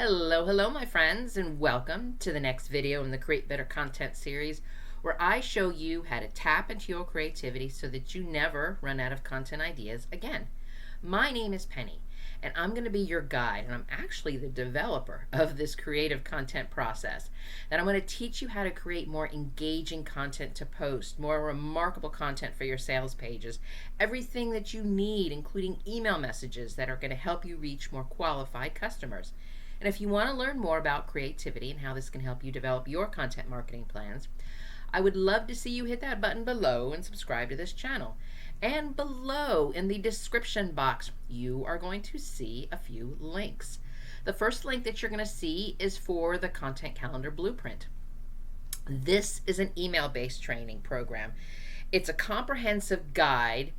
Hello, my friends, and welcome to the next video in the Create Better Content series, where I show you how to tap into your creativity so that you never run out of content ideas again. My name is Penny, and I'm going to be your guide, and I'm actually the developer of this creative content process. And I'm going to teach you how to create more engaging content to post, more remarkable content for your sales pages, everything that you need, including email messages that are going to help you reach more qualified customers. And if you want to learn more about creativity and how this can help you develop your content marketing plans, I would love to see you hit that button below and subscribe to this channel. And below in the description box, you are going to see a few links. The first link that you're going to see is for the Content Calendar Blueprint. This is an email-based training program. It's a comprehensive guide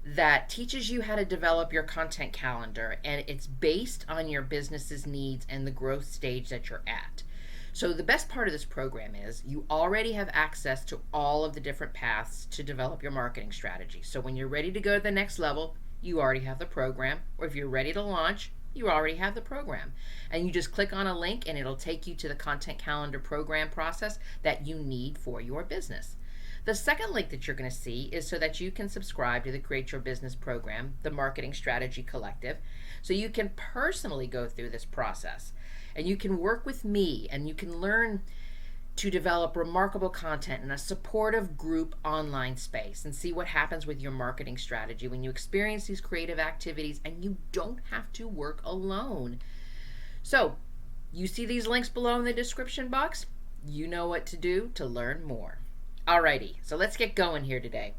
that teaches you how to develop your content calendar, and it's based on your business's needs and the growth stage that you're at. So the best part of this program is you already have access to all of the different paths to develop your marketing strategy. So when you're ready to go to the next level, you already have the program, or if you're ready to launch, you already have the program. And you just click on a link and it'll take you to the content calendar program process that you need for your business. The second link that you're going to see is so that you can subscribe to the Create Your Business program, the Marketing Strategy Collective, so you can personally go through this process and you can work with me and you can learn to develop remarkable content in a supportive group online space and see what happens with your marketing strategy when you experience these creative activities and you don't have to work alone. So you see these links below in the description box. You know what to do to learn more. Alrighty, so let's get going here today.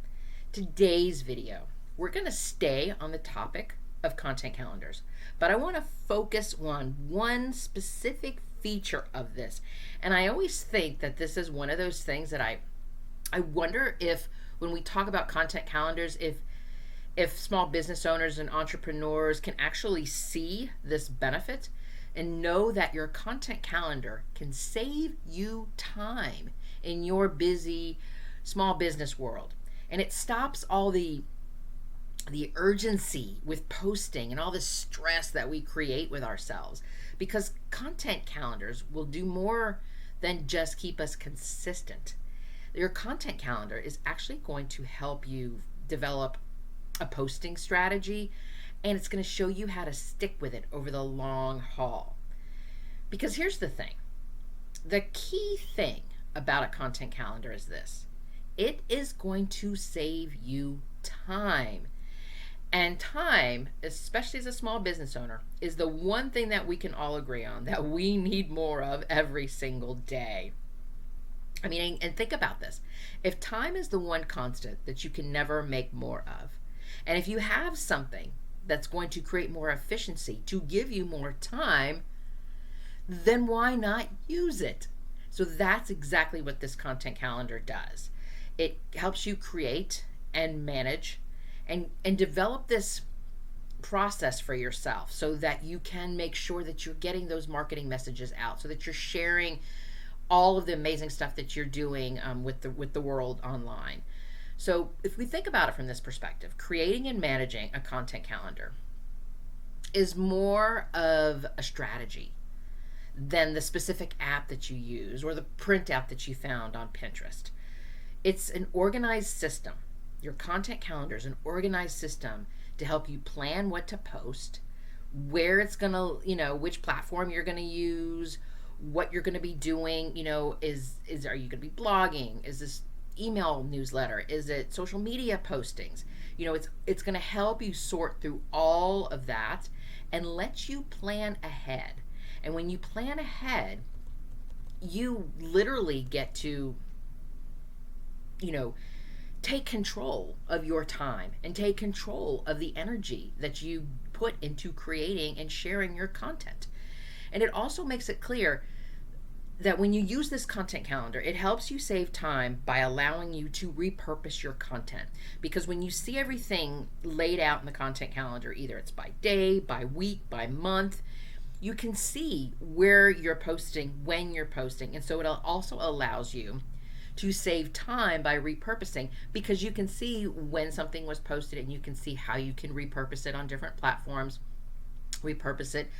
Today's video, we're going to stay on the topic of content calendars, but I want to focus on one specific feature of this. And I always think that this is one of those things that I wonder if when we talk about content calendars, if small business owners and entrepreneurs can actually see this benefit and know that your content calendar can save you time in your busy small business world. And it stops all the urgency with posting and all the stress that we create with ourselves, because content calendars will do more than just keep us consistent. Your content calendar is actually going to help you develop a posting strategy, and it's going to show you how to stick with it over the long haul. Because here's the thing, the key thing about a content calendar is this: it is going to save you time. And time, especially as a small business owner, is the one thing that we can all agree on that we need more of every single day. I mean, and think about this. If time is the one constant that you can never make more of, and if you have something that's going to create more efficiency to give you more time, then why not use it? So that's exactly what this content calendar does. It helps you create and manage and develop this process for yourself so that you can make sure that you're getting those marketing messages out, so that you're sharing all of the amazing stuff that you're doing with the world online. So if we think about it from this perspective, creating and managing a content calendar is more of a strategy than the specific app that you use or the printout that you found on Pinterest. It's an organized system. Your content calendar is an organized system to help you plan what to post, where it's going to, which platform you're going to use, what you're going to be doing, are you going to be blogging? Is this email newsletter? Is it social media postings? It's going to help you sort through all of that and let you plan ahead. And when you plan ahead, you literally get to, take control of your time and take control of the energy that you put into creating and sharing your content. And it also makes it clear that when you use this content calendar, it helps you save time by allowing you to repurpose your content. Because when you see everything laid out in the content calendar, either it's by day, by week, by month, you can see where you're posting, when you're posting. And so it also allows you to save time by repurposing, because you can see when something was posted and you can see how you can repurpose it on different platforms, repurpose it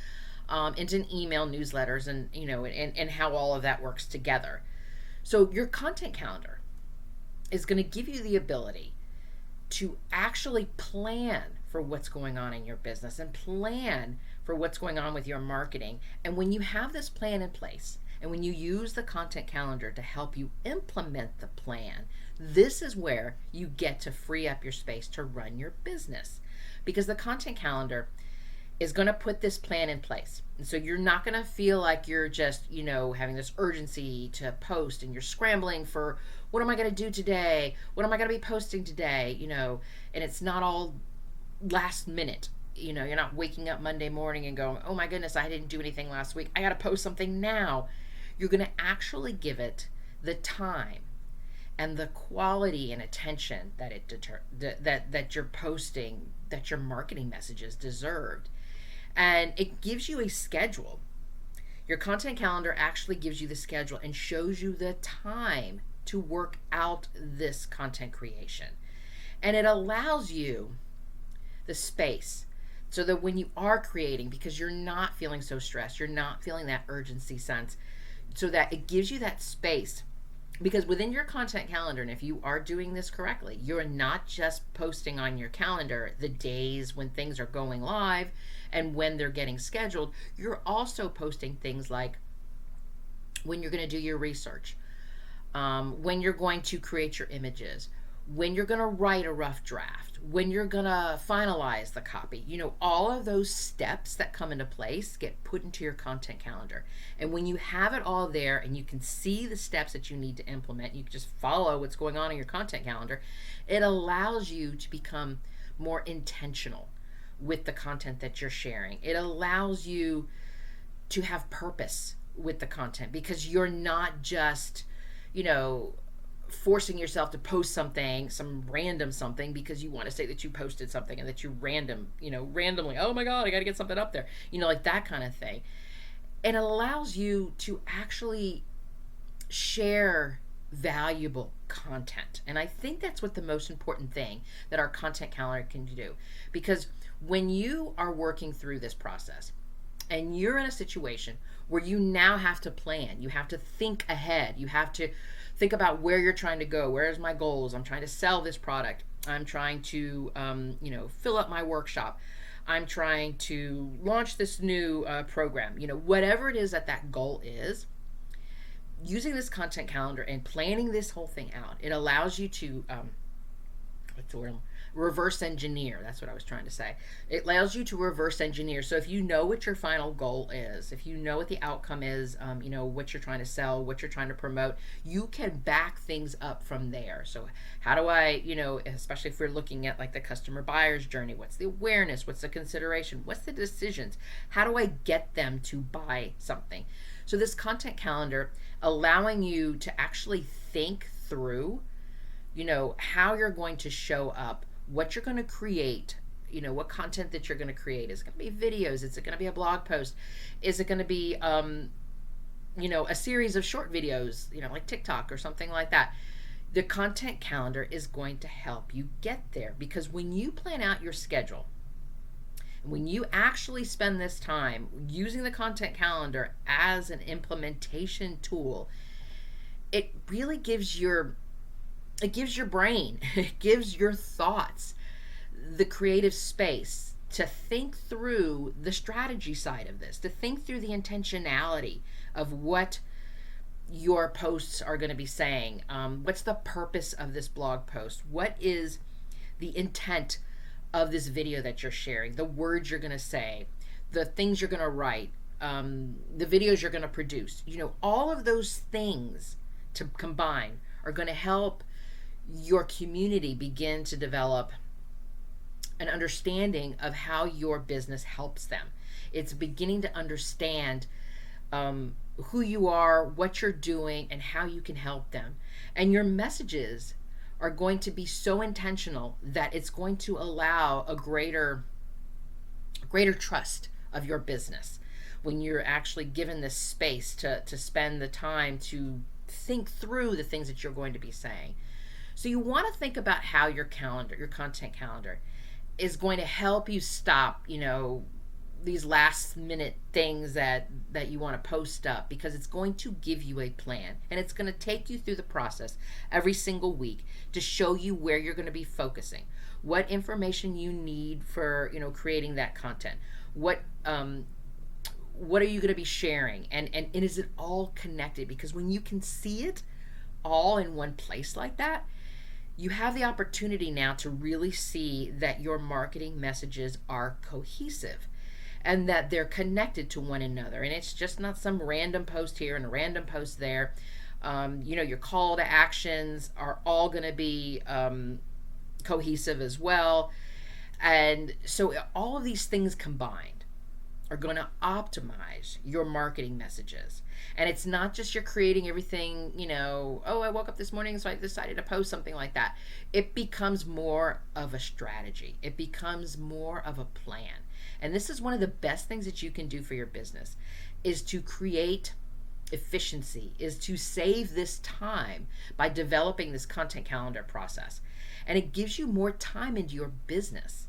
into email newsletters, and and how all of that works together. So your content calendar is going to give you the ability to actually plan for what's going on in your business and plan for what's going on with your marketing. And when you have this plan in place, and when you use the content calendar to help you implement the plan, this is where you get to free up your space to run your business. Because the content calendar is going to put this plan in place. And so you're not going to feel like you're just, having this urgency to post, and you're scrambling for, what am I going to do today? What am I going to be posting today? And it's not all last minute. You're not waking up Monday morning and going, oh my goodness, I didn't do anything last week, I got to post something now. You're going to actually give it the time and the quality and attention that that you're posting, that your marketing messages deserved. And it gives you a schedule. Your content calendar actually gives you the schedule and shows you the time to work out this content creation. And it allows you the space so that when you are creating, because you're not feeling so stressed, you're not feeling that urgency sense, so that it gives you that space. Because within your content calendar, and if you are doing this correctly, you're not just posting on your calendar the days when things are going live and when they're getting scheduled. You're also posting things like when you're going to do your research, when you're going to create your images, when you're going to write a rough draft, when you're going to finalize the copy. All of those steps that come into place get put into your content calendar. And when you have it all there and you can see the steps that you need to implement, you can just follow what's going on in your content calendar. It allows you to become more intentional with the content that you're sharing. It allows you to have purpose with the content, because you're not just, forcing yourself to post some random something because you want to say that you posted something, and that you randomly, oh my God, I got to get something up there, like that kind of thing. And it allows you to actually share valuable content. And I think that's what the most important thing that our content calendar can do. Because when you are working through this process and you're in a situation where you now have to plan, you have to think ahead, you have to think about where you're trying to go. Where's my goals? I'm trying to sell this product. I'm trying to, fill up my workshop. I'm trying to launch this new program. Whatever it is that goal is, using this content calendar and planning this whole thing out, it allows you to, reverse engineer. That's what I was trying to say. It allows you to reverse engineer. So if you know what your final goal is, if you know what the outcome is, what you're trying to sell, what you're trying to promote, you can back things up from there. So how do I, especially if we're looking at like the customer buyer's journey, what's the awareness, what's the consideration, what's the decisions, how do I get them to buy something? So this content calendar allowing you to actually think through, how you're going to show up, what you're going to create, what content that you're going to create. Is it going to be videos? Is it going to be a blog post? Is it going to be, a series of short videos, like TikTok or something like that? The content calendar is going to help you get there, because when you plan out your schedule, when you actually spend this time using the content calendar as an implementation tool, it really gives your brain, it gives your thoughts the creative space to think through the strategy side of this, to think through the intentionality of what your posts are going to be saying. What's the purpose of this blog post? What is the intent of this video that you're sharing? The words you're going to say, the things you're going to write, the videos you're going to produce. All of those things to combine are going to help your community begin to develop an understanding of how your business helps them. It's beginning to understand who you are, what you're doing, and how you can help them. And your messages are going to be so intentional that it's going to allow a greater trust of your business when you're actually given this space to spend the time to think through the things that you're going to be saying. So you want to think about how your content calendar is going to help you stop, these last minute things that you want to post up, because it's going to give you a plan, and it's going to take you through the process every single week to show you where you're going to be focusing, what information you need for creating that content, what are you going to be sharing, and is it all connected? Because when you can see it all in one place like that, you have the opportunity now to really see that your marketing messages are cohesive and that they're connected to one another. And it's just not some random post here and a random post there. Your call to actions are all going to be cohesive as well. And so all of these things combined are going to optimize your marketing messages. And it's not just you're creating everything, I woke up this morning, so I decided to post something like that. It becomes more of a strategy. It becomes more of a plan. And this is one of the best things that you can do for your business, is to create efficiency, is to save this time by developing this content calendar process. And it gives you more time into your business.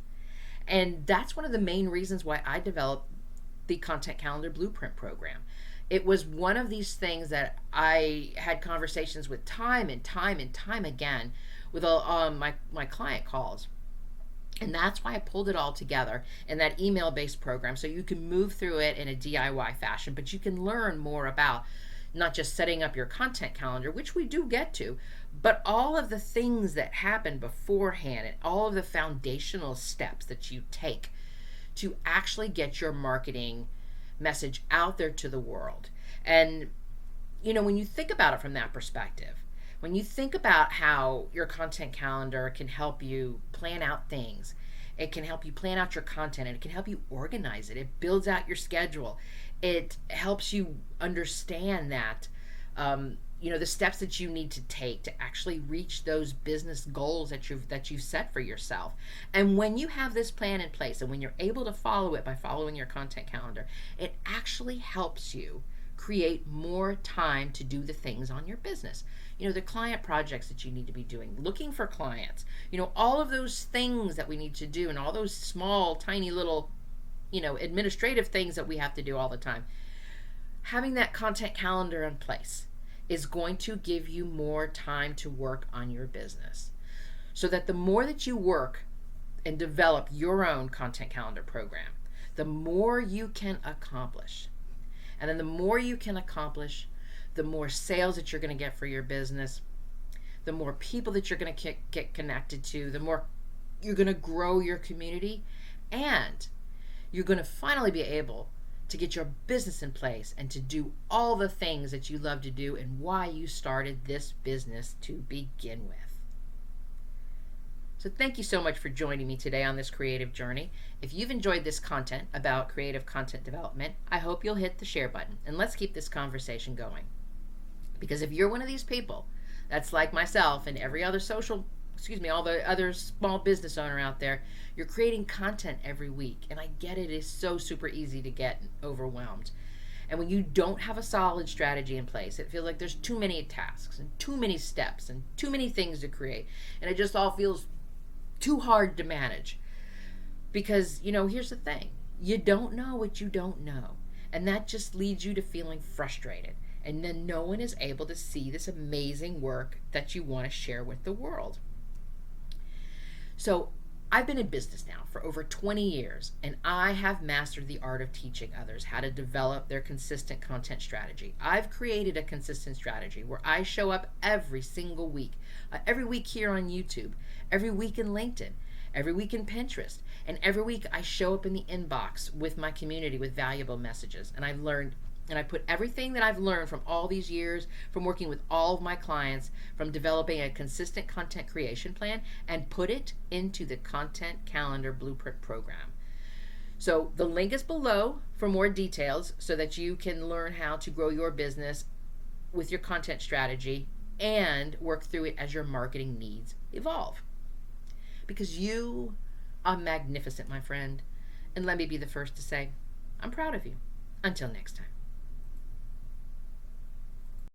And that's one of the main reasons why I developed the Content Calendar Blueprint program. It was one of these things that I had conversations with time and time and time again with my client calls. And that's why I pulled it all together in that email-based program, so you can move through it in a DIY fashion, but you can learn more about not just setting up your content calendar, which we do get to, but all of the things that happen beforehand and all of the foundational steps that you take to actually get your marketing message out there to the world. And when you think about it from that perspective, when you think about how your content calendar can help you plan out things, it can help you plan out your content, and it can help you organize it. It builds out your schedule. It helps you understand that the steps that you need to take to actually reach those business goals that you've set for yourself. And when you have this plan in place, and when you're able to follow it by following your content calendar, it actually helps you create more time to do the things on your business. The client projects that you need to be doing, looking for clients, all of those things that we need to do, and all those small, tiny little, administrative things that we have to do all the time. Having that content calendar in place is going to give you more time to work on your business, so that the more that you work and develop your own content calendar program, the more you can accomplish. And then the more you can accomplish, the more sales that you're going to get for your business, the more people that you're going to get connected to, the more you're going to grow your community, and you're going to finally be able to get your business in place and to do all the things that you love to do and why you started this business to begin with. So thank you so much for joining me today on this creative journey. If you've enjoyed this content about creative content development, I hope you'll hit the share button, and let's keep this conversation going. Because if you're one of these people that's like myself and every other all the other small business owner out there, you're creating content every week, and I get it is so super easy to get overwhelmed. And when you don't have a solid strategy in place, it feels like there's too many tasks and too many steps and too many things to create, and it just all feels too hard to manage. Because here's the thing, you don't know what you don't know, and that just leads you to feeling frustrated, and then no one is able to see this amazing work that you want to share with the world. So I've been in business now for over 20 years, and I have mastered the art of teaching others how to develop their consistent content strategy. I've created a consistent strategy where I show up every single week, every week here on YouTube, every week in LinkedIn, every week in Pinterest, and every week I show up in the inbox with my community with valuable messages. And I've learned, and I put everything that I've learned from all these years, from working with all of my clients, from developing a consistent content creation plan, and put it into the Content Calendar Blueprint program. So the link is below for more details so that you can learn how to grow your business with your content strategy and work through it as your marketing needs evolve. Because you are magnificent, my friend. And let me be the first to say, I'm proud of you. Until next time.